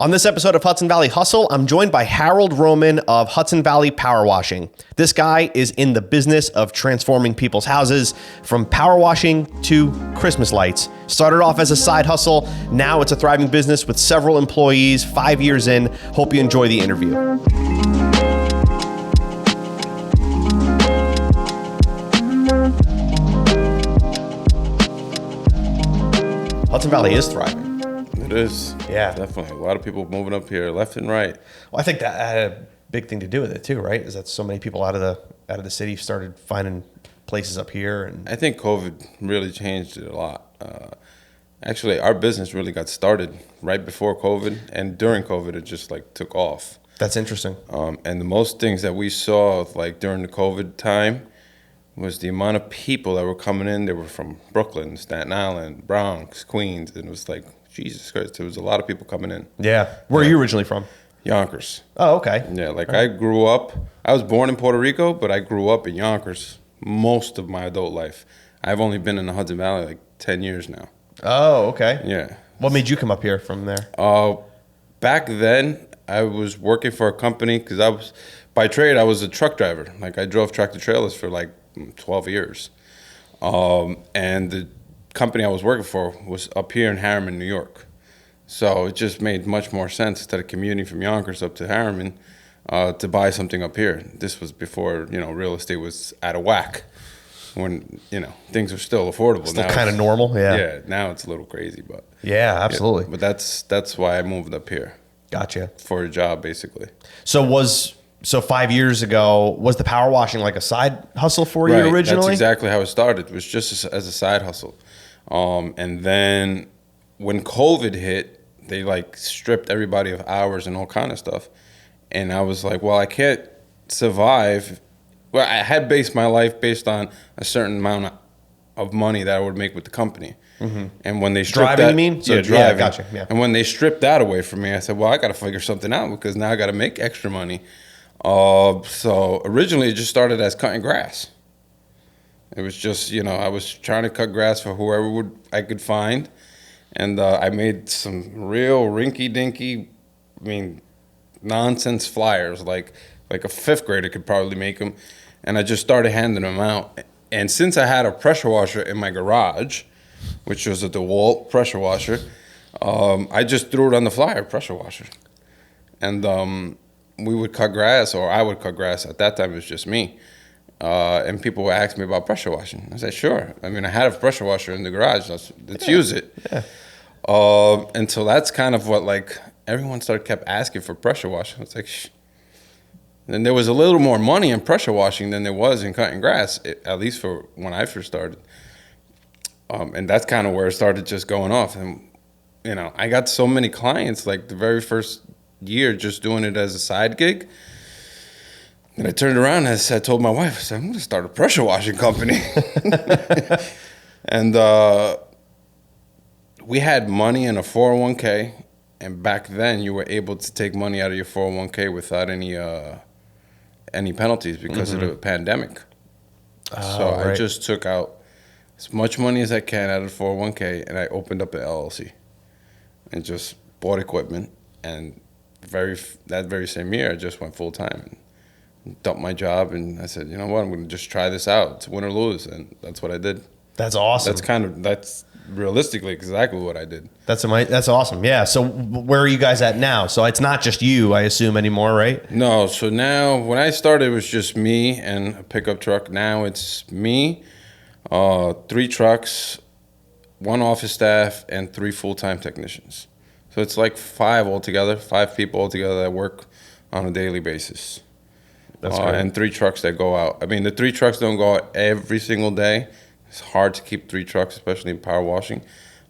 On this episode of Hudson Valley Hustle, I'm joined by Harold Roman of Hudson Valley Power Washing. This guy is in the business of transforming people's houses, from power washing to Christmas lights. Started off as a side hustle. Now it's a thriving business with several employees, 5 years in. Hope you enjoy the interview. Hudson Valley is thriving. It is. Yeah. Definitely. A lot of people moving up here left and right. Well, I think that had a big thing to do with it too, right? Is that so many people out of the city started finding places up here, and I think COVID really changed it a lot. Actually, our business really got started right before COVID, and during COVID, it just like took off. That's interesting. And the most things that we saw like during the COVID time was the amount of people that were coming in. They were from Brooklyn, Staten Island, Bronx, Queens, and it was like, Jesus Christ, there was a lot of people coming in. Yeah. Where are you originally from? Yonkers. Oh, okay. Yeah, like I grew up, I was born in Puerto Rico, but I grew up in Yonkers most of my adult life. I've only been in the Hudson Valley like 10 years now. Oh, okay. Yeah. What made you come up here from there? Back then, I was working for a company because by trade, I was a truck driver. Like I drove tractor trailers for like 12 years. And the company I was working for was up here in Harriman, New York. So it just made much more sense, instead of commuting from Yonkers up to Harriman, to buy something up here. This was before, real estate was out of whack, when, things were still affordable. Still kind of normal, yeah. Yeah, now it's a little crazy, but. Yeah, absolutely. Yeah, but that's why I moved up here. Gotcha. For a job, basically. So 5 years ago, was the power washing like a side hustle for you originally? That's exactly how it started. It was just as a side hustle. And then when COVID hit, they like stripped everybody of hours and all kind of stuff. And I was like, well, I can't survive. Well, I had based my life based on a certain amount of money that I would make with the company. Mm-hmm. And when they stripped driving, that, you mean? So, yeah, driving. Yeah, gotcha. Yeah. And when they stripped that away from me, I said, well, I got to figure something out, because now I got to make extra money. So originally it just started as cutting grass. It was just, I was trying to cut grass for whoever I could find. And I made some real rinky-dinky, nonsense flyers, like a fifth grader could probably make them. And I just started handing them out. And since I had a pressure washer in my garage, which was a DeWalt pressure washer, I just threw it on the flyer, pressure washer. And we would cut grass, or I would cut grass. At that time, it was just me. And people would ask me about pressure washing. I said, sure. I had a pressure washer in the garage. Let's use it. Yeah. And so that's kind of what, everyone kept asking for pressure washing. It's like, shh. And there was a little more money in pressure washing than there was in cutting grass, at least for when I first started. And that's kind of where it started just going off. And, I got so many clients, the very first year, just doing it as a side gig. And I turned around and I told my wife, I said, I'm going to start a pressure washing company. And we had money in a 401k. And back then, you were able to take money out of your 401k without any penalties because of the pandemic. So right. I just took out as much money as I can out of the 401k, and I opened up an LLC and just bought equipment. And that very same year, I just went full time. Dumped my job, and I said, you know what, I'm going to just try this out. It's win or lose, and that's what I did. That's awesome. That's realistically exactly what I did. That's awesome. Yeah. So where are you guys at now? So it's not just you, I assume, anymore, right? No. So now, when I started, it was just me and a pickup truck. Now it's me, 3 trucks, 1 office staff, and 3 full-time technicians. So it's like 5 people altogether that work on a daily basis. That's great. And 3 trucks that go out. The 3 trucks don't go out every single day. It's hard to keep 3 trucks, especially in power washing,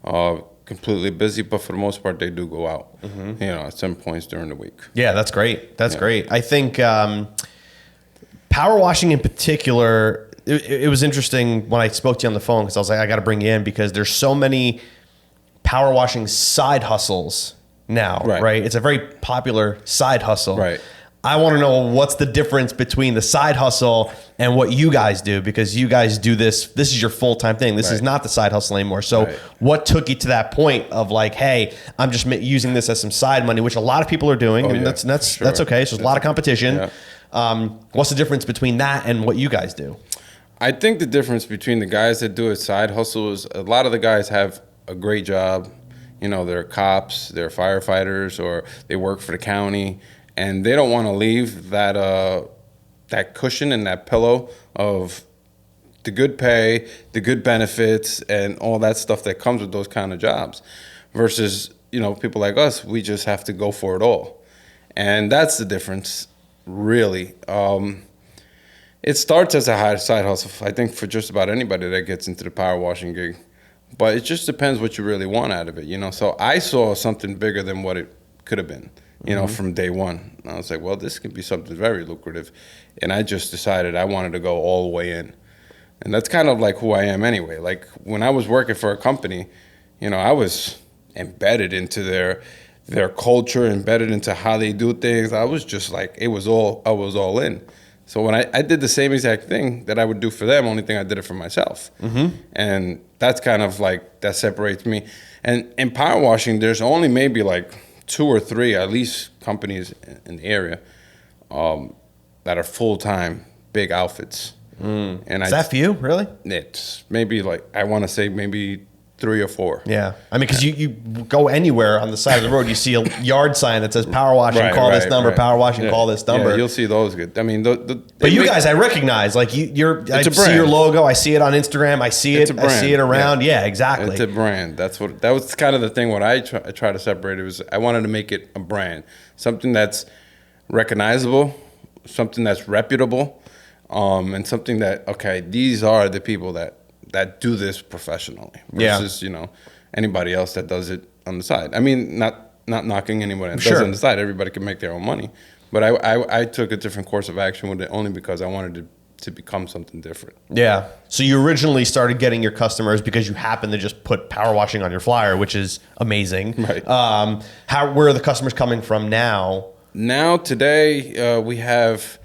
completely busy. But for the most part, they do go out, at some points during the week. Yeah, that's great. That's great. I think power washing in particular, it was interesting when I spoke to you on the phone, because I was like, I got to bring you in, because there's so many power washing side hustles now, right? It's a very popular side hustle. Right. I want to know what's the difference between the side hustle and what you guys do, because you guys do this. This is your full-time thing. This is not the side hustle anymore. So what took you to that point of like, hey, I'm just using this as some side money, which a lot of people are doing. And that's okay. So there's a lot of competition. Yeah. What's the difference between that and what you guys do? I think the difference between the guys that do a side hustle is a lot of the guys have a great job. You know, they're cops, they're firefighters, or they work for the county. And they don't want to leave that that cushion and that pillow of the good pay, the good benefits, and all that stuff that comes with those kind of jobs. Versus, you know, people like us, we just have to go for it all. And that's the difference, really. It starts as a side hustle, I think, for just about anybody that gets into the power washing gig. But it just depends what you really want out of it, you know. So I saw something bigger than what it could have been. You know, from day one. I was like, well, this could be something very lucrative. And I just decided I wanted to go all the way in. And that's kind of like who I am anyway. Like when I was working for a company, you know, I was embedded into their culture, embedded into how they do things. I was just like, I was all in. So when I did the same exact thing that I would do for them, only thing I did it for myself. And that's kind of like, that separates me. And in power washing, there's only maybe like 2 or 3 at least companies in the area that are full-time big outfits. And is that few, really? It's maybe like, I want to say maybe 3 or 4. Yeah. I mean, because you go anywhere on the side of the road, you see a yard sign that says power washing, call this number, power washing, call this number. Yeah, you'll see those good. I mean, but you guys, I recognize, like I see your logo, I see it on Instagram, I see it around. Yeah, exactly. It's a brand. That was kind of the thing. What I try to separate it was I wanted to make it a brand, something that's recognizable, something that's reputable, and something that, okay, these are the people that do this professionally versus, you know, anybody else that does it on the side. I mean, not knocking anyone that does it on the side. Everybody can make their own money. But I took a different course of action with it only because I wanted to become something different. Yeah. So you originally started getting your customers because you happened to just put power washing on your flyer, which is amazing. Right. Where are the customers coming from now? Now, today, we have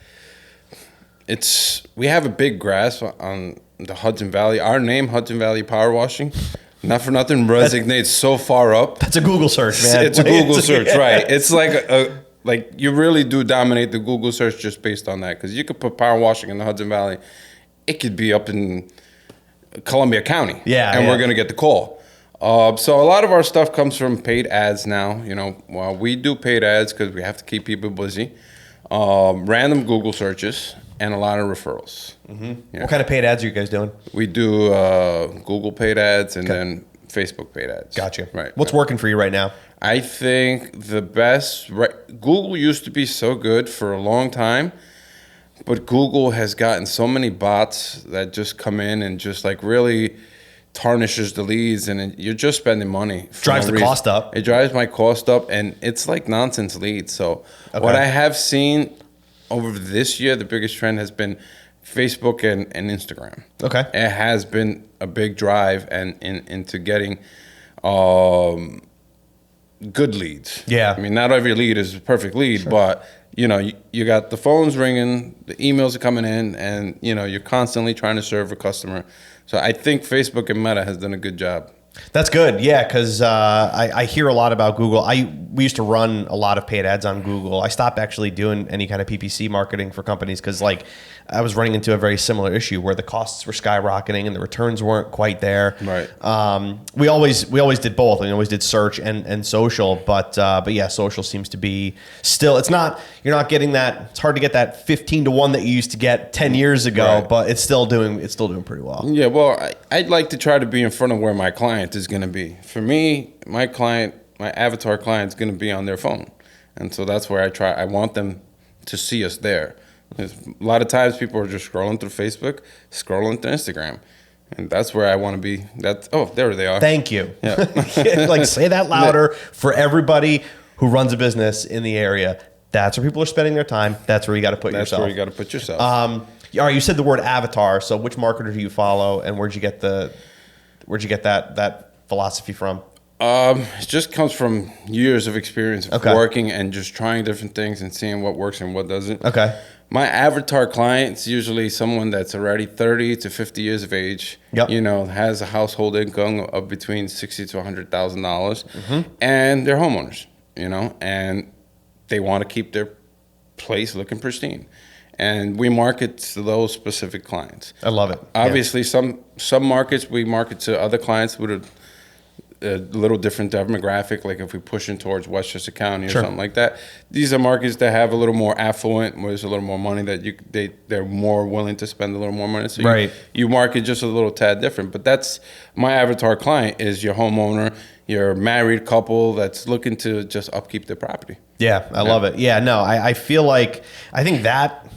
a big grasp on the Hudson Valley. Our name, Hudson Valley Power Washing, not for nothing, resonates so far up. That's a Google search, man. It's a Google search, right? It's like you really do dominate the Google search just based on that, because you could put power washing in the Hudson Valley. It could be up in Columbia County, and we're going to get the call. So a lot of our stuff comes from paid ads now. You know, well, we do paid ads because we have to keep people busy. Random Google searches, and a lot of referrals. Yeah. What kind of paid ads are you guys doing? We do Google paid ads and then Facebook paid ads. Gotcha. Right. What's working for you right now? I think the best, Google used to be so good for a long time, but Google has gotten so many bots that just come in and just like really tarnishes the leads, and you're just spending money. Drives the cost up. It drives my cost up, and it's like nonsense leads. So what I have seen over this year, the biggest trend has been Facebook and Instagram. Okay. It has been a big drive into getting good leads. Yeah. I mean, not every lead is a perfect lead, but you know, you got the phones ringing, the emails are coming in, and you know, you're constantly trying to serve a customer. So I think Facebook and Meta has done a good job. That's good, yeah, because I hear a lot about Google. We used to run a lot of paid ads on Google. I stopped actually doing any kind of PPC marketing for companies because, like, I was running into a very similar issue where the costs were skyrocketing and the returns weren't quite there. Right. We always did both. We always did search and social, but yeah, social seems to be still. It's not. You're not getting that. It's hard to get that 15-to-1 that you used to get 10 years ago, but it's still doing pretty well. Yeah. Well, I'd like to try to be in front of where my client is going to be. For me, my avatar client is going to be on their phone, and so that's where I want them to see us there. A lot of times people are just scrolling through Facebook, scrolling through Instagram, and that's where I want to be. There they are. Thank you. Yeah. Like, say that louder for everybody who runs a business in the area. That's where people are spending their time. That's where you got to put yourself. That's where you got to put yourself. All right, you said the word avatar. So which marketer do you follow, and where'd you get that philosophy from? It just comes from years of experience of Okay. working and just trying different things and seeing what works and what doesn't. Okay. My avatar client's usually someone that's already 30 to 50 years of age. Yep. You know, has a household income of between $60,000 to $100,000, Mm-hmm. and they're homeowners. You know, and they want to keep their place looking pristine, and we market to those specific clients. I love it. Yeah. Obviously, some markets we market to other clients with a little different demographic, like if we push in towards Westchester County or Sure. something like that. These are markets that have a little more affluent, where there's a little more money that they're more willing to spend a little more money. So Right. you market just a little tad different. But that's my avatar client is your homeowner, your married couple that's looking to just upkeep their property. Yeah, I love it. Yeah, no, I feel like, I think that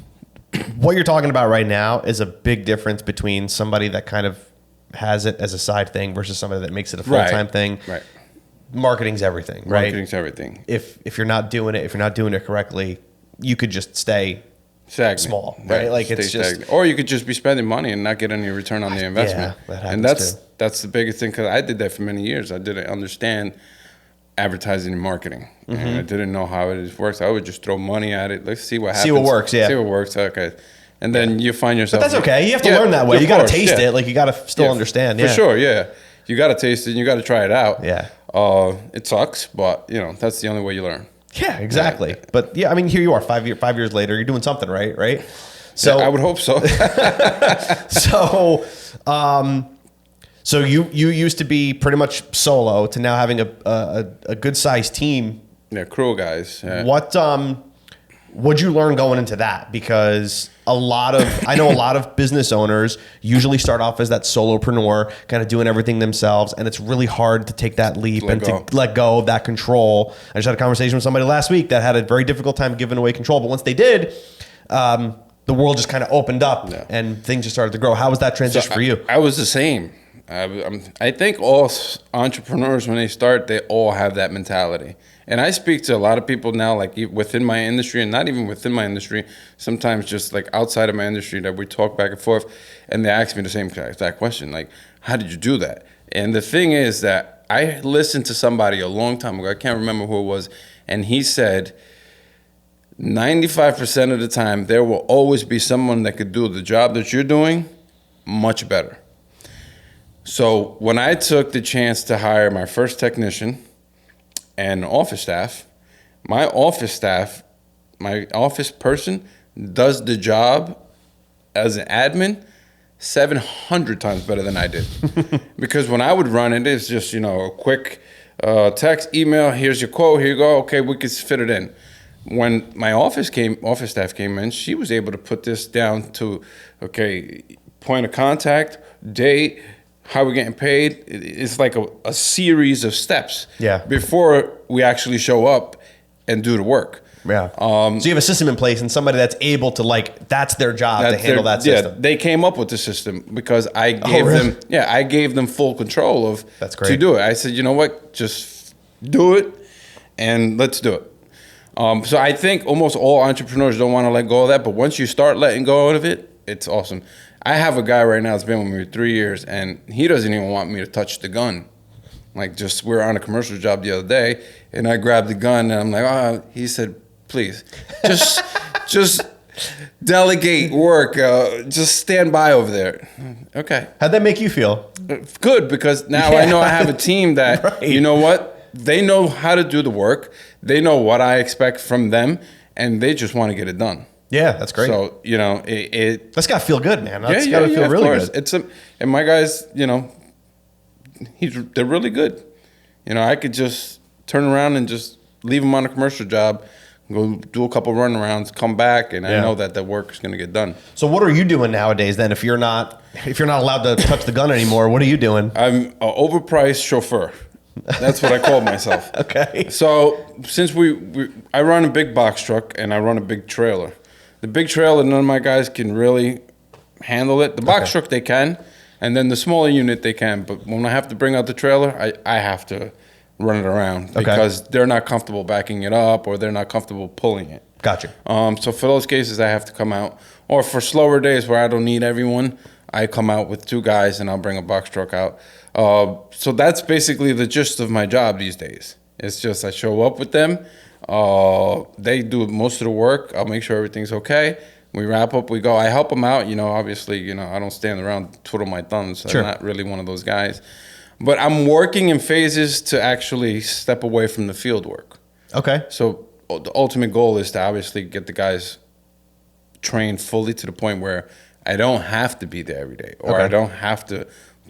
what you're talking about right now is a big difference between somebody that kind of has it as a side thing versus somebody that makes it a full-time thing. Right. Marketing's everything, right? Marketing's everything. If you're not doing it, if you're not doing it correctly, you could just stay Stagnant. small, right? Like, Stay it's just, stagnant. Or you could just be spending money and not get any return on the investment. that happens and that's too. that's the biggest thing, because I did that for many years. I didn't understand advertising and marketing, and I didn't know how it works. I would just throw money at it. Let's see what happens. See what works, yeah. See what works. Okay. And then you find yourself. but that's okay. You have to Yeah, learn that way. of You got to course, taste yeah. it. Like, you got to still Yeah, understand. For Yeah. sure, yeah. You got to taste it and you got to try it out. Yeah. It sucks, but that's the only way you learn. Yeah, exactly. But yeah, I mean, here you are 5 years later, you're doing something right? So I would hope so. So you used to be pretty much solo to now having a good sized team. Yeah, crew guys. Yeah. What'd you learn going into that? Because I know a lot of business owners usually start off as that solopreneur, kind of doing everything themselves, and it's really hard to take that leap to let go of that control. I just had a conversation with somebody last week that had a very difficult time giving away control, but once they did, the world just kind of opened up and things just started to grow. How was that transition for you? I was the same. I think all entrepreneurs, when they start, they all have that mentality. And I speak to a lot of people now, like within my industry, and not even within my industry, sometimes just like outside of my industry, that we talk back and forth, and they ask me the same exact question, like, how did you do that? And the thing is that I listened to somebody a long time ago, I can't remember who it was, and he said 95% of the time, there will always be someone that could do the job that you're doing much better. So when I took the chance to hire my first technician and office staff, my office person does the job as an admin 700 times better than I did. Because when I would run it, it's just, a quick text, email, here's your quote, here you go, okay, we could fit it in. When my office staff came in, she was able to put this down to, okay, point of contact, date, how we're getting paid. It's like a series of steps before we actually show up and do the work. Yeah. So you have a system in place and somebody that's able to, that's their job to handle that system. Yeah, they came up with the system because I gave them full control of That's great. to do it. I said, you know what, just do it and let's do it. So I think almost all entrepreneurs don't want to let go of that, but once you start letting go of it, it's awesome. I have a guy right now that's been with me for 3 years, and he doesn't even want me to touch the gun. We're on a commercial job the other day, and I grabbed the gun, and I'm like, he said, please, just delegate work, just stand by over there. Okay. How'd that make you feel? Good, because now I know I have a team that, Right. you know what, they know how to do the work, they know what I expect from them, and they just want to get it done. Yeah, that's great. So, That's got to feel good, man. That's got to feel of really course. good. And my guys, they're really good. I could just turn around and just leave them on a commercial job, go do a couple runarounds, come back, and I know that the work is going to get done. So what are you doing nowadays then? If you're not allowed to touch the gun anymore, what are you doing? I'm an overpriced chauffeur. That's what I call myself. Okay. So since I run a big box truck and I run a big trailer. The big trailer, none of my guys can really handle it. The box truck, they can. And then the smaller unit, they can. But when I have to bring out the trailer, I have to run it around because they're not comfortable backing it up or they're not comfortable pulling it. Gotcha. So for those cases, I have to come out. Or for slower days where I don't need everyone, I come out with 2 guys and I'll bring a box truck out. So that's basically the gist of my job these days. It's just I show up with them. They do most of the work. I'll make sure everything's okay. We wrap up, we go. I help them out. Obviously, I don't stand around twiddle my thumbs. Sure. I'm not really one of those guys. But I'm working in phases to actually step away from the field work. Okay. So the ultimate goal is to obviously get the guys trained fully to the point where I don't have to be there every day, or Okay. I don't have to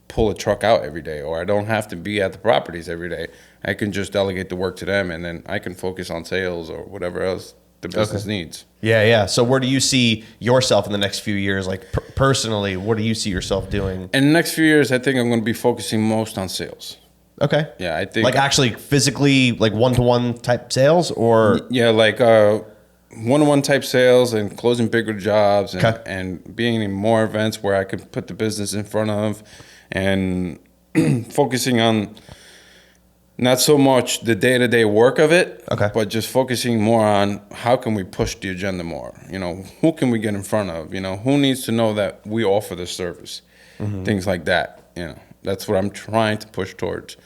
pull a truck out every day, or I don't have to be at the properties every day. I can just delegate the work to them, and then I can focus on sales or whatever else the business needs. Yeah. So where do you see yourself in the next few years? Like personally, what do you see yourself doing? In the next few years, I think I'm going to be focusing most on sales. Okay. Yeah, I think Like actually physically, like one-to-one type sales, or like one-on-one type sales and closing bigger jobs, and, Okay. and being in more events where I can put the business in front of, and focusing on not so much the day-to-day work of it, Okay. but just focusing more on how can we push the agenda more. Who can we get in front of? Who needs to know that we offer this service? Things like that. That's what I'm trying to push towards.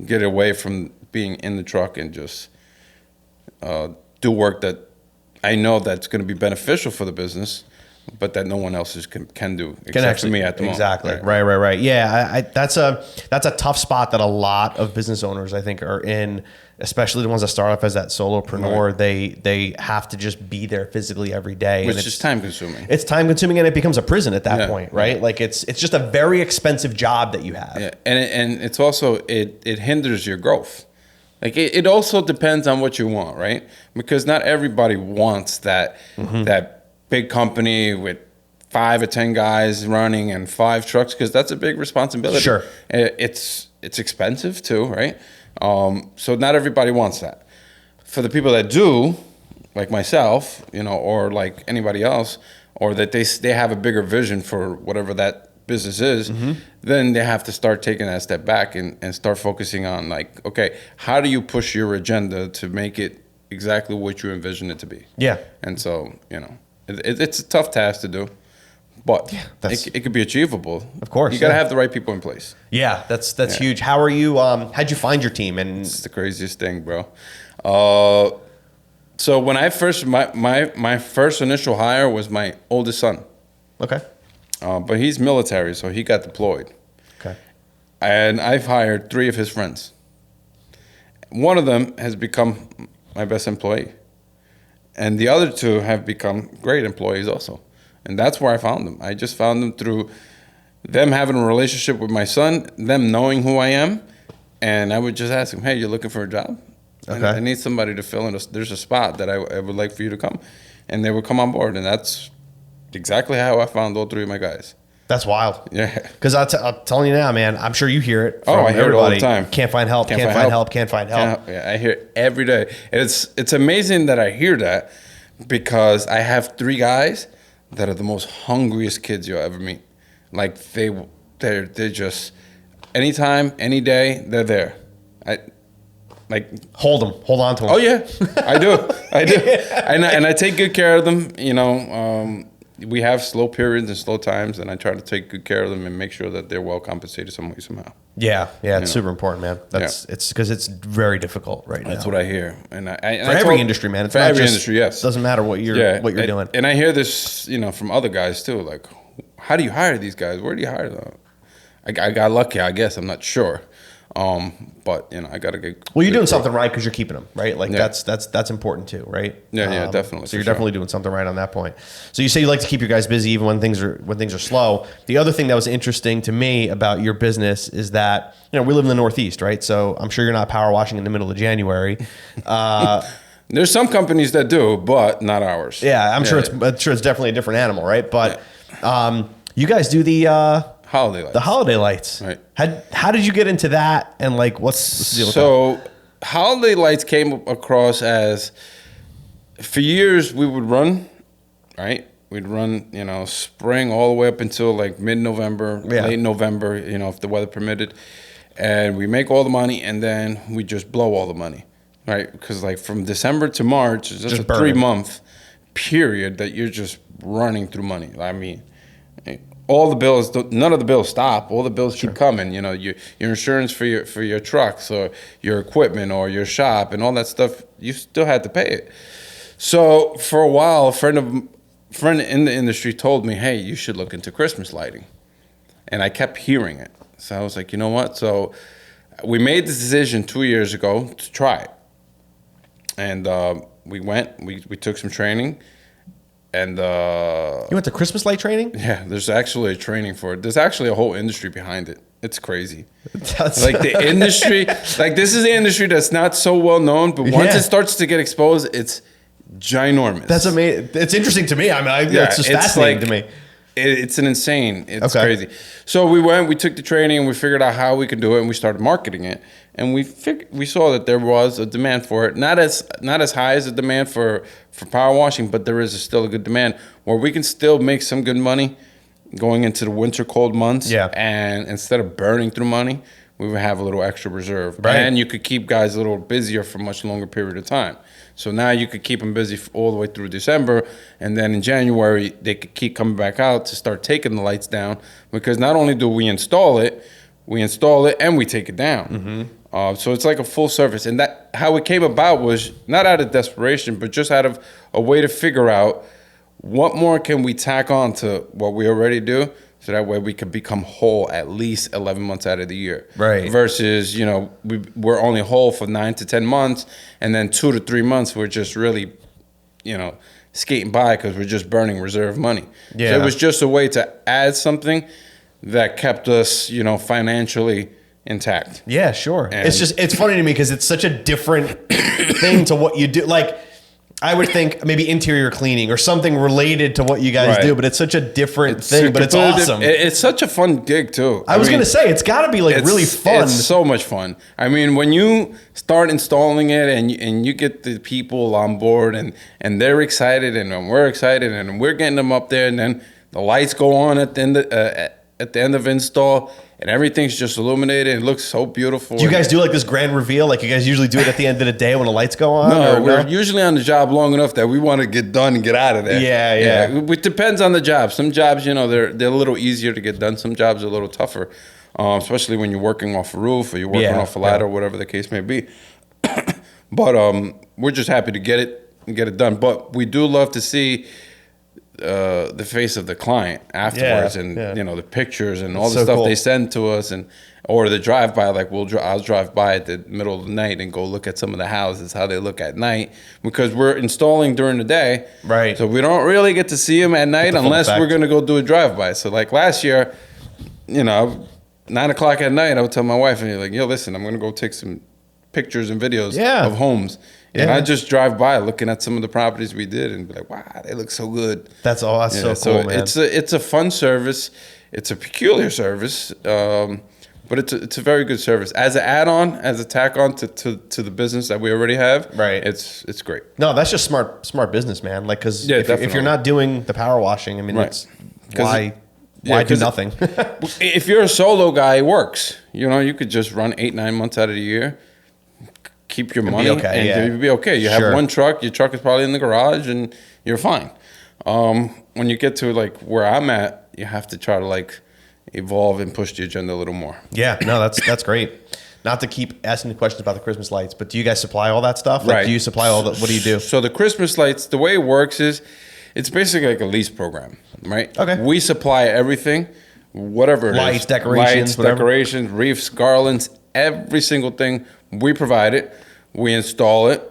Get away from being in the truck and just do work that I know that's going to be beneficial for the business, but that no one else can do except for me at the moment. Exactly. Right. Yeah, that's a tough spot that a lot of business owners, I think, are in, especially the ones that start off as that solopreneur. Right. They have to just be there physically every day, Which and is time consuming. It's time consuming, and it becomes a prison at that Yeah, point, right? yeah. Like it's just a very expensive job that you have. Yeah, and it's also it hinders your growth. Like it also depends on what you want, right? Because not everybody wants that big company with 5 or 10 guys running and 5 trucks, because that's a big responsibility. Sure. It's expensive too, right? So not everybody wants that. For the people that do, like myself, or like anybody else, or that they have a bigger vision for whatever that business is, then they have to start taking that step back and start focusing on, like, okay, how do you push your agenda to make it exactly what you envision it to be? Yeah. And so, it's a tough task to do, but it could be achievable. Of course, you got to yeah. have the right people in place. Yeah, that's huge. How are you? How'd you find your team? And It's the craziest thing, bro. So when I first, my first initial hire was my oldest son. okay. But he's military, so he got deployed. Okay. And I've hired 3 of his friends. One of them has become my best employee. And the other 2 have become great employees also. And that's where I found them. I just found them through them having a relationship with my son, them knowing who I am. And I would just ask them, hey, you're looking for a job? Okay. I need somebody to fill in. There's a spot that I would like for you to come. And they would come on board. And that's exactly how I found all 3 of my guys. That's wild. Yeah. Because I'm telling you now, man, I'm sure you hear it. From I hear it all the everybody. time. Can't find help. Can't find help. Can't find help. Yeah, I hear it every day. It's amazing that I hear that, because I have 3 guys that are the most hungriest kids you'll ever meet. Like they're just anytime, any day, they're there. Hold on to them. Oh yeah, I do. And I take good care of them. We have slow periods and slow times, and I try to take good care of them and make sure that they're well compensated some way, somehow. Yeah, it's super important, man. It's because it's very difficult right now. That's what I hear, and for every industry, man. It's for not every just, industry, yes. Doesn't matter what you're doing. And I hear this, from other guys too. Like, how do you hire these guys? Where do you hire them? I got lucky, I guess. I'm not sure. But I gotta get. Well, you're doing something right because you're keeping them, right? Like Yeah. that's important too, right? Yeah, definitely. So you're definitely doing something right on that point. So you say you like to keep your guys busy even when things are slow. The other thing that was interesting to me about your business is that we live in the Northeast, right? So I'm sure you're not power washing in the middle of January. There's some companies that do, but not ours. Yeah, I'm sure it's definitely a different animal, right? But you guys do the holiday lights. The holiday lights. Right. How did you get into that? And like, what's the deal with that? So holiday lights came across as, for years we would run, right? We'd run, spring all the way up until like mid-November, late November, if the weather permitted. And we make all the money, and then we just blow all the money, right? Because like from December to March, it's just a 3-month period that you're just running through money. I mean, all the bills, none of the bills stop. All the bills keep coming. You know, your insurance for your trucks or your equipment or your shop and all that stuff, you still had to pay it. So for a while, a friend in the industry told me, hey, you should look into Christmas lighting. And I kept hearing it. So I was like, you know what? So we made the decision 2 years ago to try it. And we took some training. And you went to Christmas light training? Yeah, there's actually a training for it. There's actually a whole industry behind it. It's crazy. Like the industry, like this is the industry that's not so well known, but once it starts to get exposed, it's ginormous. That's amazing. It's interesting to me. I mean, it's just fascinating to me. It's crazy. So we took the training and we figured out how we could do it and we started marketing it. And we saw that there was a demand for it. Not as high as the demand for power washing, but there is still a good demand where we can still make some good money going into the winter cold months. Yeah. And instead of burning through money, we would have a little extra reserve. Right. And you could keep guys a little busier for a much longer period of time. So now you could keep them busy all the way through December, and then in January, they could keep coming back out to start taking the lights down, because not only do we install it and we take it down. Mm-hmm. So it's like a full service. And that how it came about was not out of desperation, but just out of a way to figure out what more can we tack on to what we already do, so that way we can become whole at least 11 months out of the year. Right. Versus, you know, we're only whole for 9 to 10 months, and then 2 to 3 months we're just really, you know, skating by because we're just burning reserve money. Yeah. So it was just a way to add something that kept us, you know, financially intact. Yeah, sure. And it's funny to me because it's such a different thing to what you do. Like, I would think maybe interior cleaning or something related to what you guys do, but it's such a different thing, but it's awesome. It's such a fun gig too. I was going to say, it's got to be like really fun. It's so much fun. I mean, when you start installing it and you get the people on board and they're excited and we're excited and we're getting them up there, and then the lights go on at the end of install, and everything's just illuminated. It looks so beautiful. Do you guys do like this grand reveal? Like you guys usually do it at the end of the day when the lights go on? No, we're usually on the job long enough that we want to get done and get out of there. Yeah. It depends on the job. Some jobs, you know, they're a little easier to get done. Some jobs are a little tougher, especially when you're working off a roof or you're working off a ladder, whatever the case may be. But we're just happy to get it done. But we do love to see the face of the client afterwards, you know, the pictures and all the stuff they send to us, or the drive by. Like I'll drive by at the middle of the night and go look at some of the houses, how they look at night, because we're installing during the day, right? So we don't really get to see them at night unless we're going to go do a drive by. So like last year, you know, 9 o'clock at night, I would tell my wife, and like, yo, listen, I'm going to go take some pictures and videos of homes. Yeah. And I just drive by looking at some of the properties we did and be like, wow, they look so good. That's all. That's so cool, man. It's a fun service. It's a peculiar service, but it's a very good service. As an add-on, as a tack-on to the business that we already have, right? It's great. No, that's just smart business, man. Like, because if you're not doing the power washing, I mean, it's why do nothing? If you're a solo guy, it works. You know, you could just run 8-9 months out of the year. Keep your money and you'll be okay. You have one truck, your truck is probably in the garage, and you're fine. When you get to like where I'm at, you have to try to like evolve and push the agenda a little more. Yeah, no, that's great. Not to keep asking the questions about the Christmas lights, but do you guys supply all that stuff? Like, do you supply all the, what do you do? So the Christmas lights, the way it works is it's basically like a lease program, right? Okay. We supply everything, whatever it is. Lights, decorations, wreaths, garlands, every single thing. We provide it. We install it,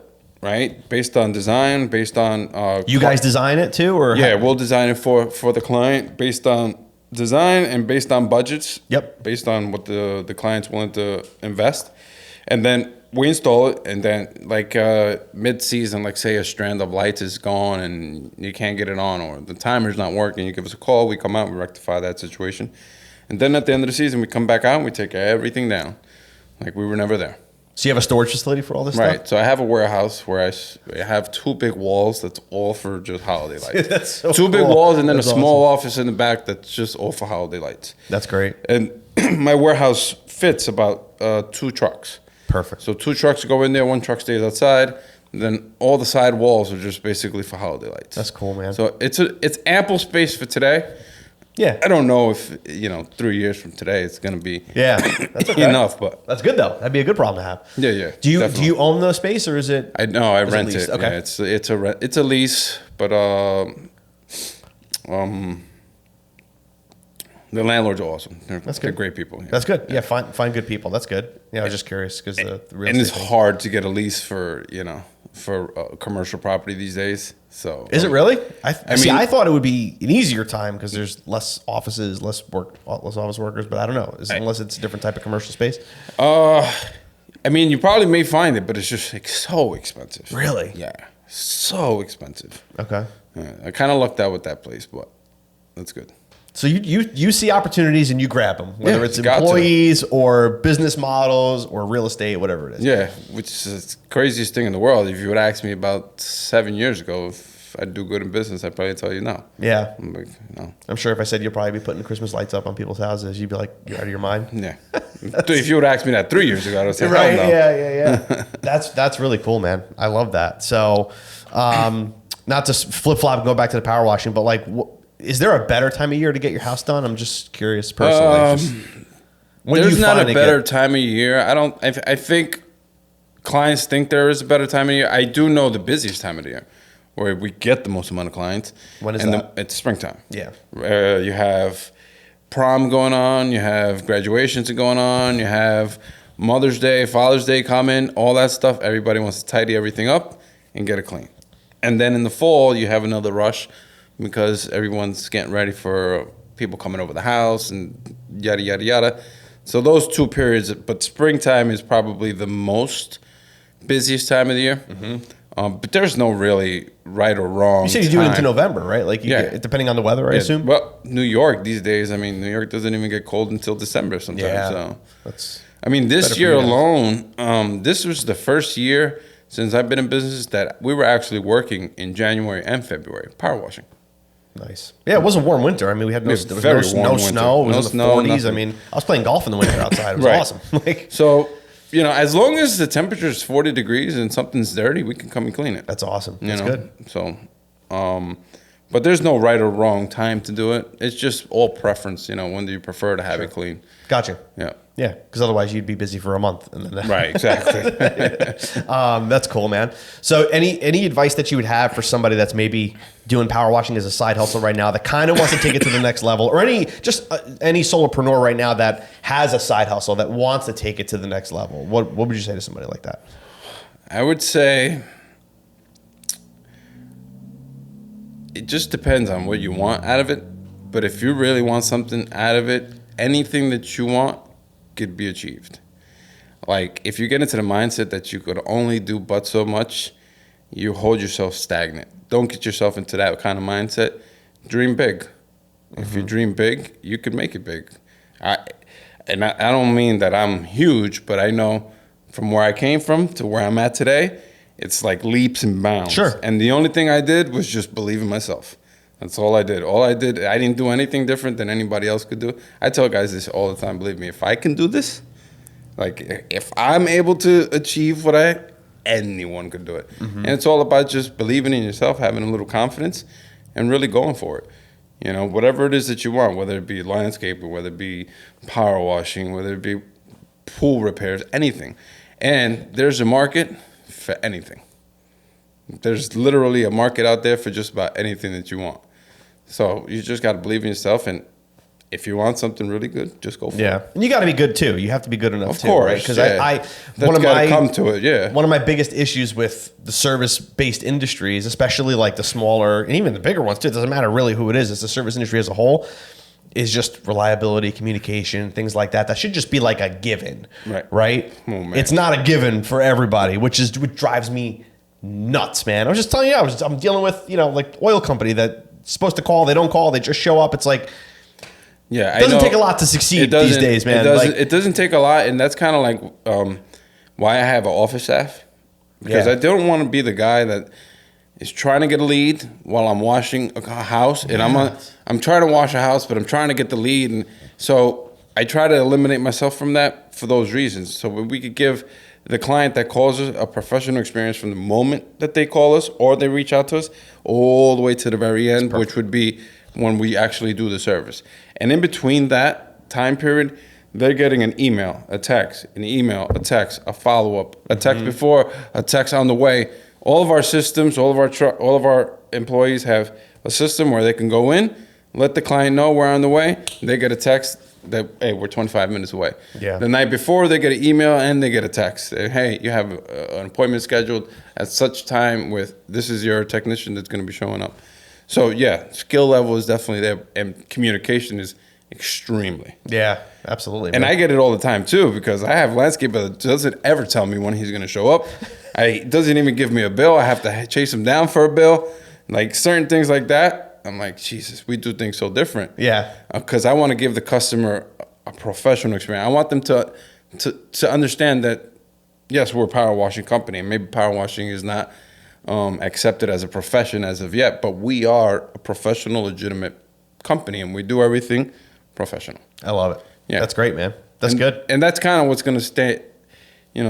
right? Based on design, based on... you guys design it too? Or yeah, we'll design it for the client based on design and based on budgets. Yep. Based on what the client's willing to invest. And then we install it, and then like mid-season, like say a strand of lights is gone and you can't get it on, or the timer's not working, you give us a call, we come out, we rectify that situation. And then at the end of the season, we come back out and we take everything down. Like we were never there. So you have a storage facility for all this stuff? Right. So I have a warehouse where I have 2 big walls that's all for just holiday lights. That's so 2 big walls, and then a small office in the back that's just all for holiday lights. That's great. And my warehouse fits about 2 trucks. Perfect. So 2 trucks go in there, 1 truck stays outside, and then all the side walls are just basically for holiday lights. That's cool, man. So it's ample space for today. Yeah. I don't know if 3 years from today it's going to be that's okay. enough, but that's good though. That'd be a good problem to have. Yeah. Do you own the space or is it? I rent it. Okay. Yeah, it's a lease, but the landlords are awesome. They're great people. Yeah. That's good. Yeah, find good people. That's good. Yeah, I was just curious because the real and estate it's hard to get a lease for commercial property these days. So is it really? I thought it would be an easier time because there's less offices, less office workers. But I don't know, unless it's a different type of commercial space. You probably may find it, but it's just like so expensive. Really? Yeah, so expensive. Okay. Yeah, I kind of lucked out with that place, but that's good. So you see opportunities and you grab them, whether it's got to. employees or business models or real estate, whatever it is. Yeah, which is the craziest thing in the world. If you would ask me about 7 years ago if I'd do good in business, I'd probably tell you no. Yeah. I'm like, no. I'm sure if I said you'll probably be putting Christmas lights up on people's houses, you'd be like, you're out of your mind. Yeah. If you would ask me that 3 years ago, I would say, right? No. Yeah. That's really cool, man. I love that. So, not to flip flop and go back to the power washing, but like, is there a better time of year to get your house done? I'm just curious personally. There's not a better time of year. I think clients think there is a better time of year. I do know the busiest time of the year where we get the most amount of clients. When is that? It's springtime. Yeah. You have prom going on. You have graduations going on. You have Mother's Day, Father's Day coming, all that stuff. Everybody wants to tidy everything up and get it clean. And then in the fall, you have another rush because everyone's getting ready for people coming over the house and yada, yada, yada. So those 2 periods, but springtime is probably the most busiest time of the year. Mm-hmm. But there's no really right or wrong. You said you do it into November, right? Like, depending on the weather, I assume? Well, New York these days, New York doesn't even get cold until December sometimes. Yeah, So, this year alone, this was the first year since I've been in business that we were actually working in January and February, power washing. Nice. Yeah, it was a warm winter. We had no snow. It was in the 40s. I was playing golf in the winter outside. It was awesome. So, as long as the temperature is 40 degrees and something's dirty, we can come and clean it. That's awesome. That's good. So, but there's no right or wrong time to do it. It's just all preference. When do you prefer to have it clean? Gotcha. Yeah. Yeah, because otherwise you'd be busy for a month. And then right, exactly. That's cool, man. So any advice that you would have for somebody that's maybe doing power washing as a side hustle right now that kind of wants to take it to the next level, or any solopreneur right now that has a side hustle that wants to take it to the next level? What would you say to somebody like that? I would say it just depends on what you want out of it. But if you really want something out of it, anything that you want could be achieved. Like, if you get into the mindset that you could only do but so much, you hold yourself stagnant. Don't get yourself into that kind of mindset. Dream big. Mm-hmm. If you dream big, you could make it big. I don't mean that I'm huge, but I know from where I came from to where I'm at today, it's like leaps and bounds. Sure. And the only thing I did was just believe in myself. That's all I did. I didn't do anything different than anybody else could do. I tell guys this all the time. Believe me, if I can do this, like if I'm able to achieve anyone could do it. Mm-hmm. And it's all about just believing in yourself, having a little confidence, and really going for it. Whatever it is that you want, whether it be landscaping, whether it be power washing, whether it be pool repairs, anything. And there's a market for anything. There's literally a market out there for just about anything that you want. So you just got to believe in yourself, and if you want something really good, just go for it. Yeah, and you got to be good too. You have to be good enough, of course, right? Because one of my biggest issues with the service-based industries, especially like the smaller and even the bigger ones too. It doesn't matter really who it is. It's the service industry as a whole. Is just reliability, communication, things like that. That should just be like a given, right? Oh, man. It's not a given for everybody, which drives me nuts, man. I was just telling you, I'm dealing with like oil company that's supposed to call, they don't call, they just show up. It's like, it doesn't take a lot to succeed these days, man. It doesn't take a lot, and that's kind of like why I have an office staff, because I don't want to be the guy that is trying to get a lead while I'm washing a house, and I'm trying to wash a house, but I'm trying to get the lead, and so I try to eliminate myself from that for those reasons. So we could give the client that calls us a professional experience from the moment that they call us or they reach out to us all the way to the very end, which would be when we actually do the service. And in between that time period, they're getting an email, a text, an email, a text, a follow-up, a text before, a text on the way. All of our systems, all of our employees have a system where they can go in, let the client know we're on the way. They get a text that, hey, we're 25 minutes away. Yeah. The night before, they get an email and they get a text. Hey, you have an appointment scheduled at such time with, this is your technician that's going to be showing up. So yeah, skill level is definitely there, and communication is extremely. Yeah, absolutely. And man. I get it all the time too, because I have landscaper that doesn't ever tell me when he's going to show up. Doesn't even give me a bill. I have to chase him down for a bill. Like certain things like that. I'm like, Jesus, we do things so different. Yeah. Because I want to give the customer a professional experience. I want them to understand that, yes, we're a power washing company, and maybe power washing is not accepted as a profession as of yet, but we are a professional, legitimate company, and we do everything professional. I love it. Yeah. That's great, man. That's good. And that's kind of what's going to stay,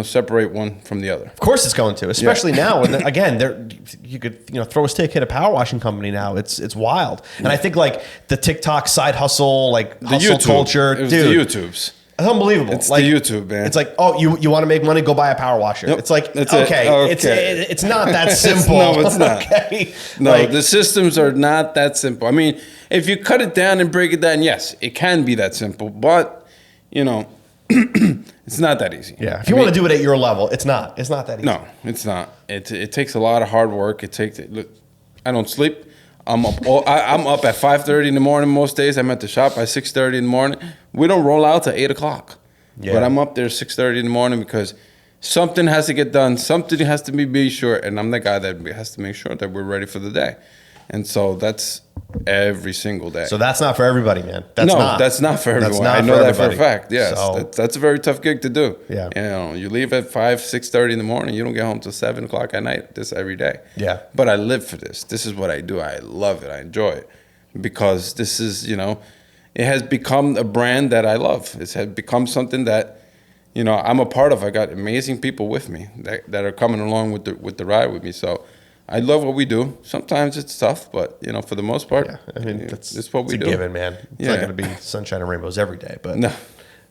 separate one from the other. Of course it's going to, especially now. And again, you could throw a stick, hit a power washing company now. It's wild. And I think like the TikTok side hustle, like The hustle YouTube culture, it was dude. the YouTubes. It's unbelievable. It's like, the YouTube, man. It's like, oh, you want to make money? Go buy a power washer. Yep. It's like, That's okay, it. it's not that simple. No, it's not. Okay? No, Like, the systems are not that simple. I mean, if you cut it down and break it down, yes, it can be that simple, but it's not that easy. yeah. If you want to do it at your level, it's not. It's not that easy. No, it's not. It takes a lot of hard work. Look, I don't sleep. I'm up. I'm up at 5:30 in the morning most days. I'm at the shop by 6:30 in the morning. We don't roll out till 8 o'clock. Yeah. But I'm up there 6:30 in the morning because something has to get done. Something has to be sure, and I'm the guy that has to make sure that we're ready for the day. And so that's every single day. So that's not for everybody, man. That's not for everyone. That's not I know for that for a everybody. fact. Yes, So- that's a very tough gig to do. Yeah. You leave at 6:30 in the morning. You don't get home till 7 o'clock at night. This every day. Yeah. But I live for this. This is what I do. I love it. I enjoy it because this is, it has become a brand that I love. It's had become something that, I'm a part of. I got amazing people with me that are coming along with the ride with me. So I love what we do. Sometimes it's tough, but for the most part, Yeah, I mean, it's what we do. It's a given, man. It's not going to be sunshine and rainbows every day, but No.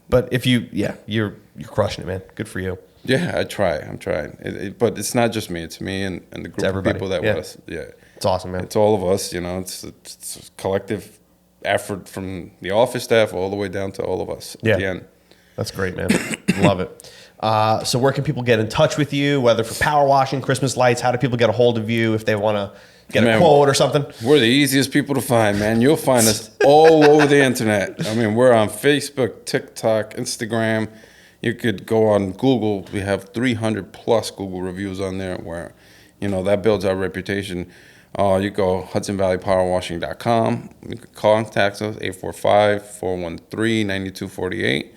But if you're crushing it, man. Good for you. Yeah, I'm trying. But it's not just me. It's me and the group of everybody. people that Yeah. with us. Yeah, It's awesome, man. it's all of us. It's a collective effort from the office staff all the way down to all of us at the end. That's great, man. Love it. So where can people get in touch with you, whether for power washing, Christmas lights? How do people get a hold of you if they want to get a quote or something? We're the easiest people to find, man. You'll find us all over the internet. I mean, we're on Facebook, TikTok, Instagram. You could go on Google. We have 300 plus Google reviews on there where, that builds our reputation. You go HudsonValleyPowerWashing.com. You can contact us, 845-413-9248.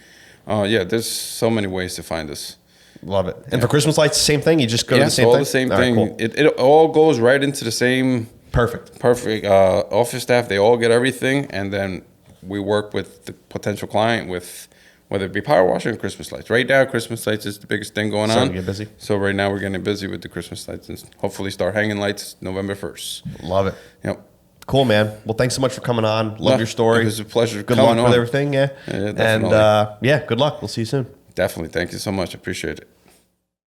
There's so many ways to find us. Love it. And for Christmas lights, same thing? You just go to the same thing? the same All right, thing. cool. It all goes right into the same Perfect. office staff. They all get everything, and then we work with the potential client with whether it be power washing or Christmas lights. Right now, Christmas lights is the biggest thing going Starting on. to get busy. So right now we're getting busy with the Christmas lights and hopefully start hanging lights November 1st. Love it. Yep. Cool, man. Well, thanks so much for coming on. Love your story. It was a pleasure. Good luck coming with on. everything. Yeah. Yeah, and definitely. good luck. We'll see you soon. Definitely. Thank you so much. Appreciate it.